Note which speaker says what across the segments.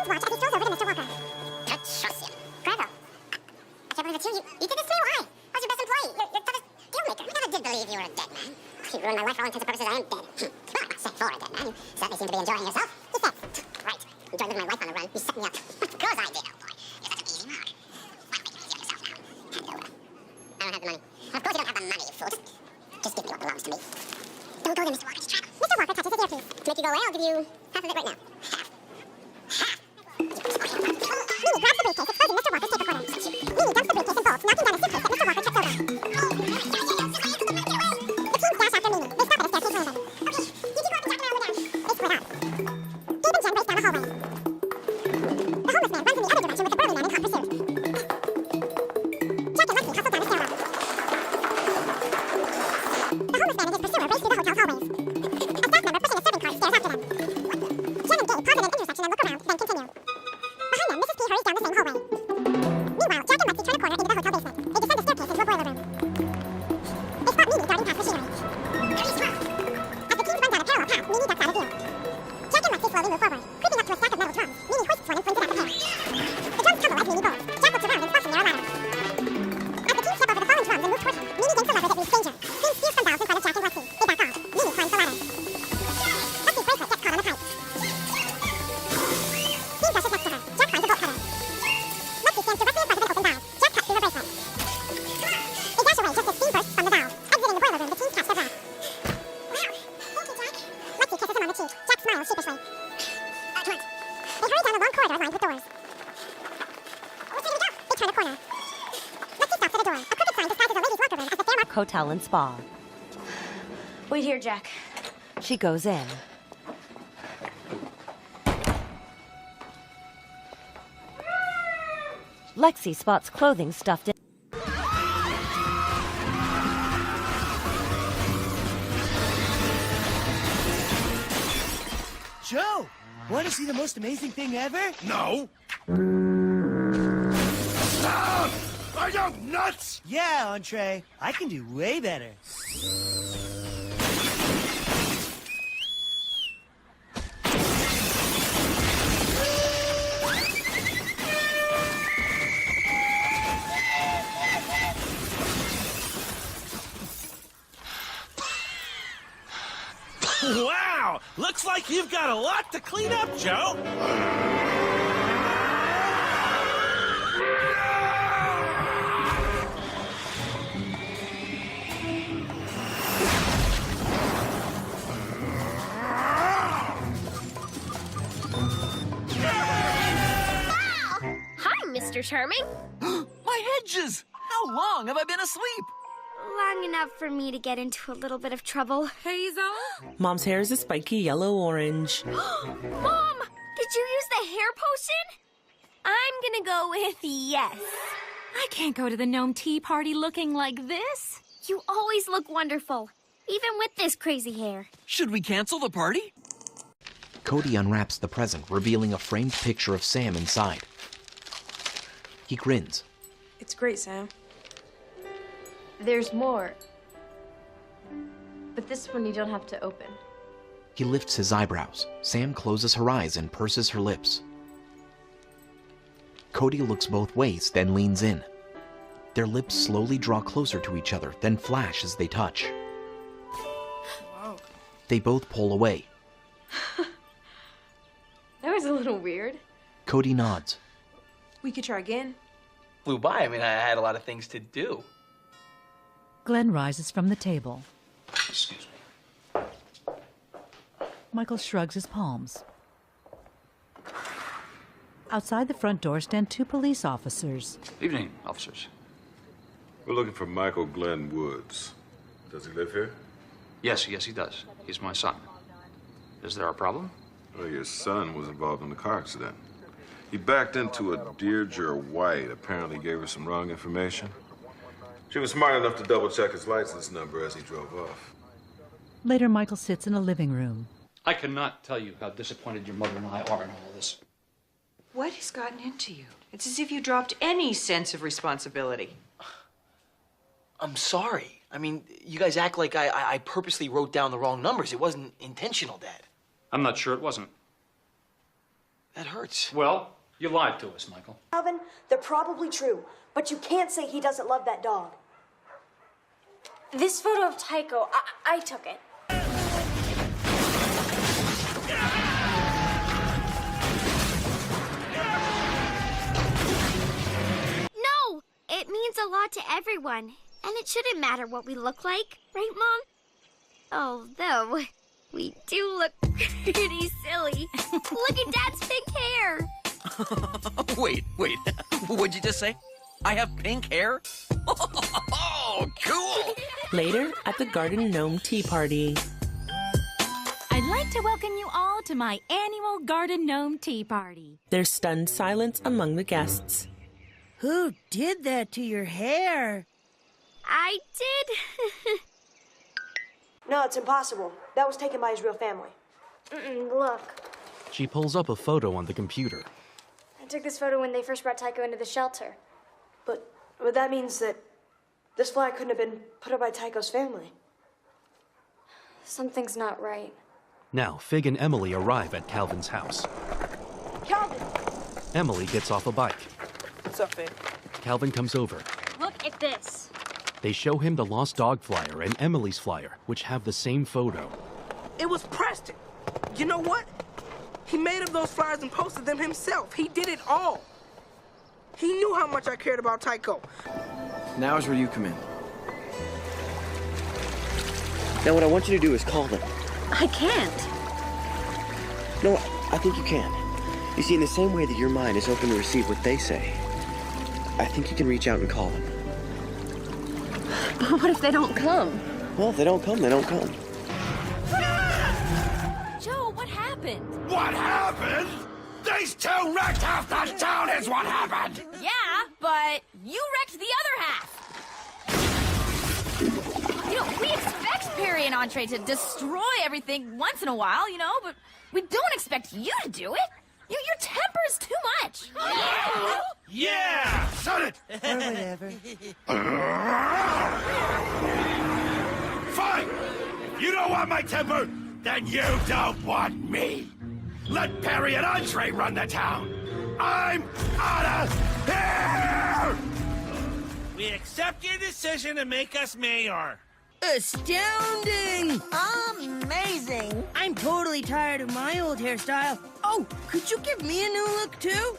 Speaker 1: watch as he strolls over to Mr. Walker. Don't trust you. Gravel. I can't believe it's you. You did this to me? Why? I was your best employee. Your toughest dealmaker. I never did believe you were a dead man. You ruined my life for all intents and purposes. I am dead. Well, I'm not saying for a dead man. You certainly seem to be enjoying yourself. You said. Right. You enjoyed living my life on the run. You set me up. Of course I did, old boy. You're such an easy mark. Why don't you make it easy on yourself now? Hand it over. I don't have the money. Of course you don't have the money, you fool. Just give me what belongs to me. Don't go to Mr. Walker's trap. Mr. Walker touches his earpiece. To make you go away, I'll give you half of it right now. Half. Half. Mimi grabs the briefcase, exposing Mr. Walker's tape recorder. Mimi dumps the briefcase and bolts, knocking down a suitcase that Mr. Walker trips over. The team dash after Mimi. They stop at a staircase landing. Okay, you keep walking, Jack, and I'll go down. They split up. Dave and Jen race down the hallway. The homeless man runs in the other direction with the burly man in hot pursuit. Jack and Lexi hustle down the stairwell. The homeless man and his pursuer race through the hotel's hallways. A staff member pushing a serving cart stares after them. Jen and Dave pause at an intersection and look around, then continue. Behind them, Mrs. P hurries down the same hallway. Meanwhile, Jack and Lexi turn a corner into the hotel basement. They descend the staircase into a boiler room. They spot Mimi darting past machinery. As the teams run down a parallel path, Mimi ducks out of view. Jack and Lexi slowly move forward. Creeping up to a stack of metal drums, Mimi hoists one and flings it at the pair. The drums tumble as Mimi bolts. Jack looks around and spots a narrow ladder. As the teams step over the falling drums and move towards him, Mimi gains the lever that reads danger. James spears some boughs in front of Jack and Lexi. They back off. Mimi climbs the ladder. Lexi's bracelet gets caught on the pipe. Dean brushes next to her. Jack finds a bolt cutter. Lexi stands directly in front of an open valve. Jack cuts through her bracelet. They dash away just as steam bursts from the valve. Exiting the boiler room, the teams catch their breath. Wow, thank you, Jack. Lexi kisses him on the cheek. Jack smiles sheepishly. Come on. They hurry down a long corridor lined with doors. Which way do we go? They turn a corner. Lexi stops at a door. A crooked sign disguises a ladies' locker room as the Fairmont
Speaker 2: Hotel and Spa.
Speaker 3: Wait here, Jack.
Speaker 2: She goes in. Lexi spots clothing stuffed in.
Speaker 4: Joe, want to see the most amazing thing ever?
Speaker 5: No! Ah! Are you nuts?
Speaker 4: Yeah, Entree. I can do way better.
Speaker 5: Wow! Looks like you've got a lot to clean up, Joe.
Speaker 3: Hi, Mr. Charming.
Speaker 6: My hedges! How long have I been asleep?
Speaker 3: Long enough for me to get into a little bit of trouble. Hazel?
Speaker 7: Mom's hair is a spiky yellow-orange.
Speaker 3: Mom, did you use the hair potion? I'm gonna go with yes.
Speaker 8: I can't go to the gnome tea party looking like this.
Speaker 3: You always look wonderful, even with this crazy hair.
Speaker 6: Should we cancel the party?
Speaker 9: Cody unwraps the present, revealing a framed picture of Sam inside. He grins.
Speaker 10: It's great, Sam. There's more. But this one you don't have to open.
Speaker 9: He lifts his eyebrows. Sam closes her eyes and purses her lips. Cody looks both ways, then leans in. Their lips slowly draw closer to each other, then flash as they touch.
Speaker 10: Whoa.
Speaker 9: They both pull away.
Speaker 10: That was a little weird.
Speaker 9: Cody nods.
Speaker 10: We could try again.
Speaker 6: Flew by. I mean, I had a lot of things to do.
Speaker 11: Glenn rises from the table.
Speaker 6: Excuse me.
Speaker 11: Michael shrugs his palms. Outside the front door stand two police officers.
Speaker 12: Evening, officers.
Speaker 13: We're looking for Michael Glenn Woods. Does he live here?
Speaker 12: Yes, he does. He's my son. Is there a problem?
Speaker 13: Well, your son was involved in a car accident. He backed into a Deirdre White, apparently gave her some wrong information. She was smart enough to double-check his license number as he drove off.
Speaker 11: Later, Michael sits in a living room.
Speaker 12: I cannot tell you how disappointed your mother and I are in all this.
Speaker 14: What has gotten into you? It's as if you dropped any sense of responsibility.
Speaker 6: I'm sorry. I mean, you guys act like I purposely wrote down the wrong numbers. It wasn't intentional, Dad.
Speaker 12: I'm not sure it wasn't.
Speaker 6: That hurts.
Speaker 12: Well, you lied to us, Michael.
Speaker 15: Calvin, they're probably true, but you can't say he doesn't love that dog.
Speaker 3: This photo of Tycho, I took it.
Speaker 16: No! It means a lot to everyone. And it shouldn't matter what we look like, right, Mom? Although, we do look pretty silly. Look at Dad's pink hair.
Speaker 17: Wait. What'd you just say? I have pink hair? Oh, cool!
Speaker 7: Later, at the Garden Gnome Tea Party.
Speaker 8: I'd like to welcome you all to my annual Garden Gnome Tea Party.
Speaker 7: There's stunned silence among the guests.
Speaker 4: Who did that to your hair?
Speaker 16: I did.
Speaker 15: No, it's impossible. That was taken by his real family.
Speaker 3: Look.
Speaker 9: She pulls up a photo on the computer.
Speaker 3: I took this photo when they first brought Tycho into the shelter.
Speaker 15: But that means that this flag couldn't have been put up by Tycho's family.
Speaker 3: Something's not right.
Speaker 9: Now, Fig and Emily arrive at Calvin's house.
Speaker 15: Calvin!
Speaker 9: Emily gets off a bike.
Speaker 10: What's up, Fig?
Speaker 9: Calvin comes over.
Speaker 3: Look at this.
Speaker 9: They show him the lost dog flyer and Emily's flyer, which have the same photo.
Speaker 18: It was Preston. You know what? He made up those flyers and posted them himself. He did it all. He knew how much I cared about Tycho.
Speaker 6: Now is where you come in. Now what I want you to do is call them.
Speaker 3: I can't.
Speaker 6: No, I think you can. You see, in the same way that your mind is open to receive what they say, I think you can reach out and call them.
Speaker 3: But what if they don't come?
Speaker 6: Well, if they don't come, they don't come.
Speaker 8: Joe, what happened?
Speaker 5: What happened? These two wrecked half the town is what happened!
Speaker 8: Yeah, but you wrecked the other half. You know, we expect Perry and Entree to destroy everything once in a while, you know, but we don't expect you to do it. Your temper's too much.
Speaker 5: Yeah! Shut it!
Speaker 4: Or whatever.
Speaker 5: Fine! If you don't want my temper, then you don't want me. Let Perry and Entree run the town. I'm out of here! We accept your decision to make us mayor.
Speaker 4: Astounding! Amazing! I'm totally tired of my old hairstyle. Oh, could you give me a new look too?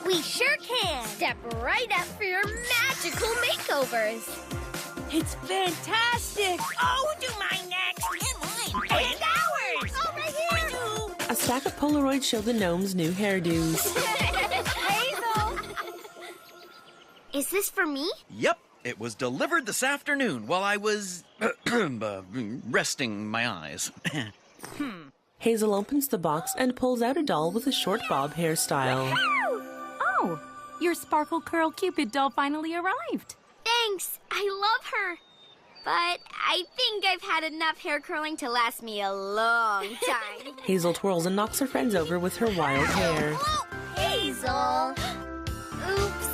Speaker 16: We sure can. Step right up for your magical makeovers.
Speaker 4: It's fantastic! Oh, do mine next! And mine! And ours!
Speaker 16: Oh, right here!
Speaker 7: A stack of Polaroids show the gnomes' new hairdos.
Speaker 16: Hazel! Is this for me?
Speaker 17: Yep, it was delivered this afternoon while I was resting my eyes.
Speaker 7: Hazel opens the box and pulls out a doll with a short bob hairstyle.
Speaker 8: Oh, your Sparkle Curl Cupid doll finally arrived.
Speaker 16: Thanks. I love her. But I think I've had enough hair curling to last me a long time.
Speaker 7: Hazel twirls and knocks her friends over with her wild hair.
Speaker 16: Oh, Hazel. Oops.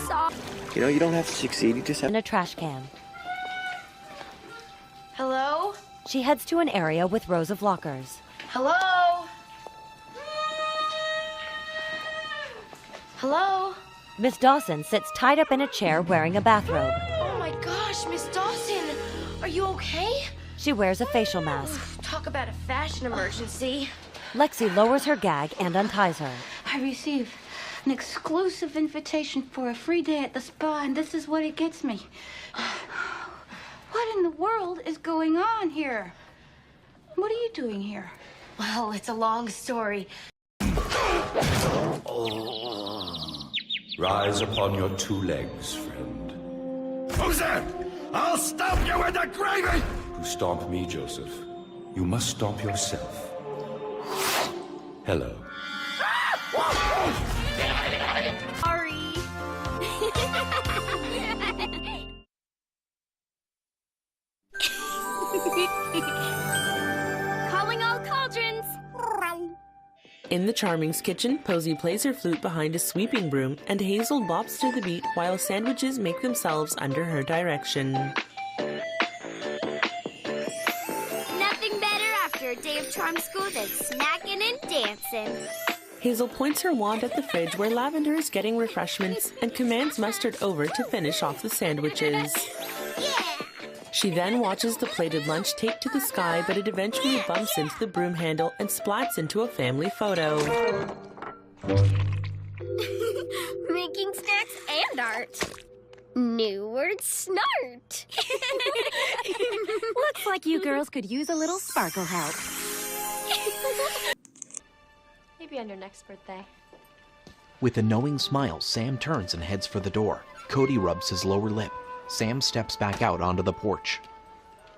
Speaker 16: Sorry.
Speaker 6: You know, you don't have to succeed, you just have...
Speaker 2: In a trash can.
Speaker 10: Hello?
Speaker 2: She heads to an area with rows of lockers.
Speaker 10: Hello? Hello?
Speaker 2: Miss Dawson sits tied up in a chair wearing a bathrobe.
Speaker 10: Oh my gosh, Miss Dawson! Are you okay?
Speaker 2: She wears a facial mask.
Speaker 10: Talk about a fashion emergency.
Speaker 2: Lexi lowers her gag and unties her.
Speaker 19: I received an exclusive invitation for a free day at the spa, and this is what it gets me. What in the world is going on here? What are you doing here?
Speaker 10: Well, it's a long story.
Speaker 20: Rise upon your two legs, friend.
Speaker 5: Who's there? I'll stomp you in the gravy!
Speaker 20: To stomp me, Joseph, you must stomp yourself. Hello.
Speaker 16: Sorry. Calling all cauldrons.
Speaker 7: In the Charming's kitchen, Posie plays her flute behind a sweeping broom, and Hazel bops to the beat while sandwiches make themselves under her direction.
Speaker 16: Nothing better after a day of charm school than snacking and dancing.
Speaker 7: Hazel points her wand at the fridge where Lavender is getting refreshments and commands Mustard over to finish off the sandwiches. She then watches the plated lunch take to the sky, but it eventually bumps into the broom handle and splats into a family photo.
Speaker 16: Making snacks and art. New word, snart.
Speaker 11: Looks like you girls could use a little sparkle help.
Speaker 10: Maybe on your next birthday.
Speaker 9: With a knowing smile, Sam turns and heads for the door. Cody rubs his lower lip. Sam steps back out onto the porch.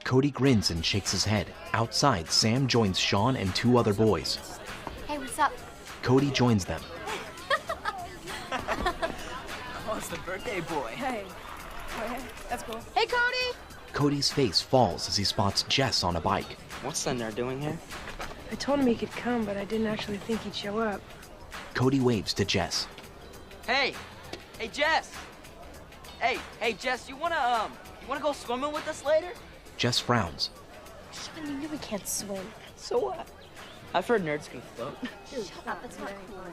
Speaker 9: Cody grins and shakes his head. Outside, Sam joins Sean and 2 other boys.
Speaker 10: Hey, what's up?
Speaker 9: Cody joins them.
Speaker 17: Oh, it's the birthday boy.
Speaker 10: Hey. That's cool. Hey, Cody!
Speaker 9: Cody's face falls as he spots Jess on a bike.
Speaker 6: What's Thunder doing here?
Speaker 18: I told him he could come, but I didn't actually think he'd show up.
Speaker 9: Cody waves to Jess.
Speaker 17: Hey! Hey, Jess! Hey, Jess, you wanna go swimming with us later?
Speaker 9: Jess frowns.
Speaker 10: Sean, you know we can't swim.
Speaker 17: So what? I've heard nerds can float.
Speaker 10: Shut up, that's not cool.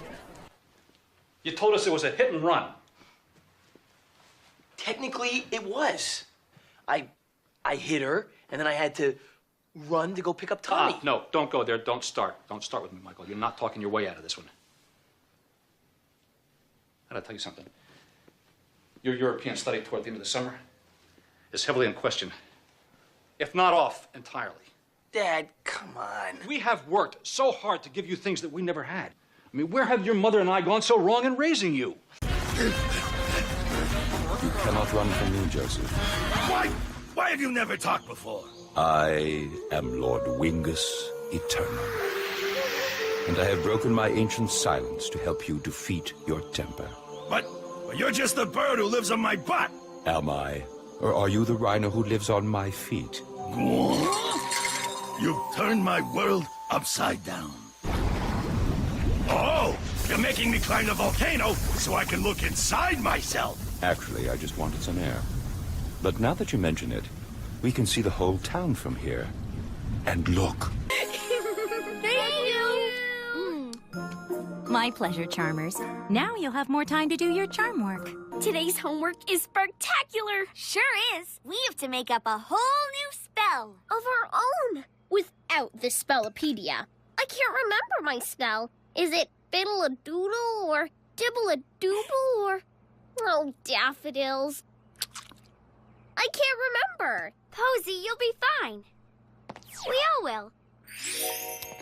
Speaker 12: You told us it was a hit and run.
Speaker 17: Technically, it was. I hit her, and then I had to run to go pick up Tommy.
Speaker 12: No, don't go there. Don't start. Don't start with me, Michael. You're not talking your way out of this one. I gotta tell you something. Your European study toward the end of the summer is heavily in question, if not off entirely.
Speaker 17: Dad, come on.
Speaker 12: We have worked so hard to give you things that we never had. I mean, where have your mother and I gone so wrong in raising you?
Speaker 20: You cannot run from me, Joseph.
Speaker 5: Why have you never talked before?
Speaker 20: I am Lord Wingus Eternal. And I have broken my ancient silence to help you defeat your temper.
Speaker 5: But you're just the bird who lives on my butt.
Speaker 20: Am I? Or are you the rhino who lives on my feet?
Speaker 5: You've turned my world upside down. Oh, you're making me climb the volcano so I can look inside myself.
Speaker 20: Actually, I just wanted some air. But now that you mention it, we can see the whole town from here. And look.
Speaker 11: My pleasure, Charmers. Now you'll have more time to do your charm work.
Speaker 16: Today's homework is spectacular. Sure is. We have to make up a whole new spell of our own without the Spellopedia. I can't remember my spell. Is it fiddle-a-doodle or dibble-a-dooble or... Oh, daffodils. I can't remember. Posie, you'll be fine. We all will.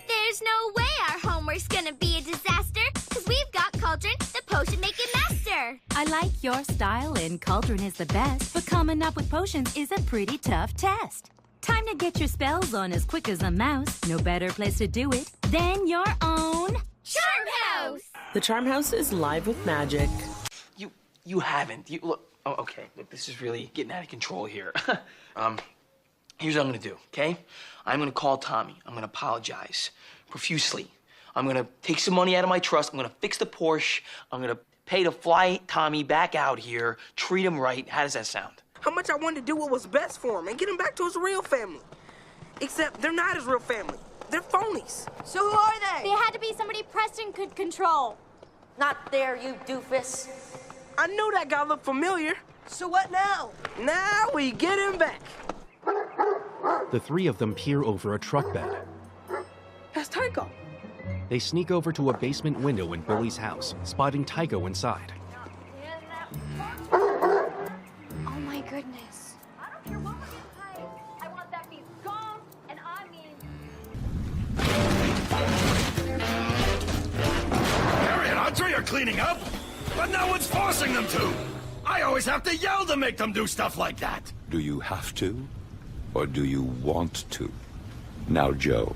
Speaker 16: There's no way our homework's gonna be a disaster, because we've got Cauldron, the potion-making master.
Speaker 11: I like your style, and Cauldron is the best, but coming up with potions is a pretty tough test. Time to get your spells on as quick as a mouse. No better place to do it than your own
Speaker 16: Charm House!
Speaker 7: The Charm House is live with magic.
Speaker 17: You haven't. Look. Oh, okay. Look, this is really getting out of control here. Here's what I'm gonna do, okay? I'm gonna call Tommy. I'm gonna apologize profusely. I'm gonna take some money out of my trust. I'm gonna fix the Porsche. I'm gonna pay to fly Tommy back out here, treat him right. How does that sound?
Speaker 18: How much I wanted to do what was best for him and get him back to his real family. Except they're not his real family. They're phonies.
Speaker 10: So who are they? They had to be somebody Preston could control.
Speaker 4: Not there, you doofus.
Speaker 18: I knew that guy looked familiar.
Speaker 4: So what now?
Speaker 18: Now we get him back.
Speaker 9: The 3 of them peer over a truck bed.
Speaker 18: That's Tycho.
Speaker 9: They sneak over to a basement window in Billy's house, spotting Tycho inside.
Speaker 10: Oh my goodness.
Speaker 8: I don't care what we're getting paid. I want that meat gone, and I mean...
Speaker 5: Harry and Andre are cleaning up, but no one's forcing them to. I always have to yell to make them do stuff like that.
Speaker 20: Do you have to? Or do you want to? Now, Joe,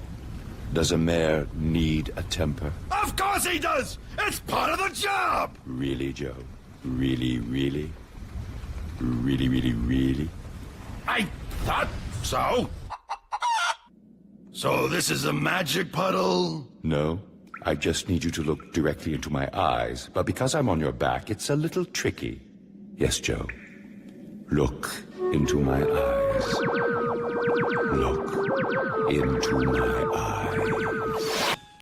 Speaker 20: does a mayor need a temper?
Speaker 5: Of course he does! It's part of the job!
Speaker 20: Really, Joe? Really, really? Really, really, really?
Speaker 5: I thought so. So this is a magic puddle?
Speaker 20: No, I just need you to look directly into my eyes. But because I'm on your back, it's a little tricky. Yes, Joe. Look into my eyes. Look into my eyes.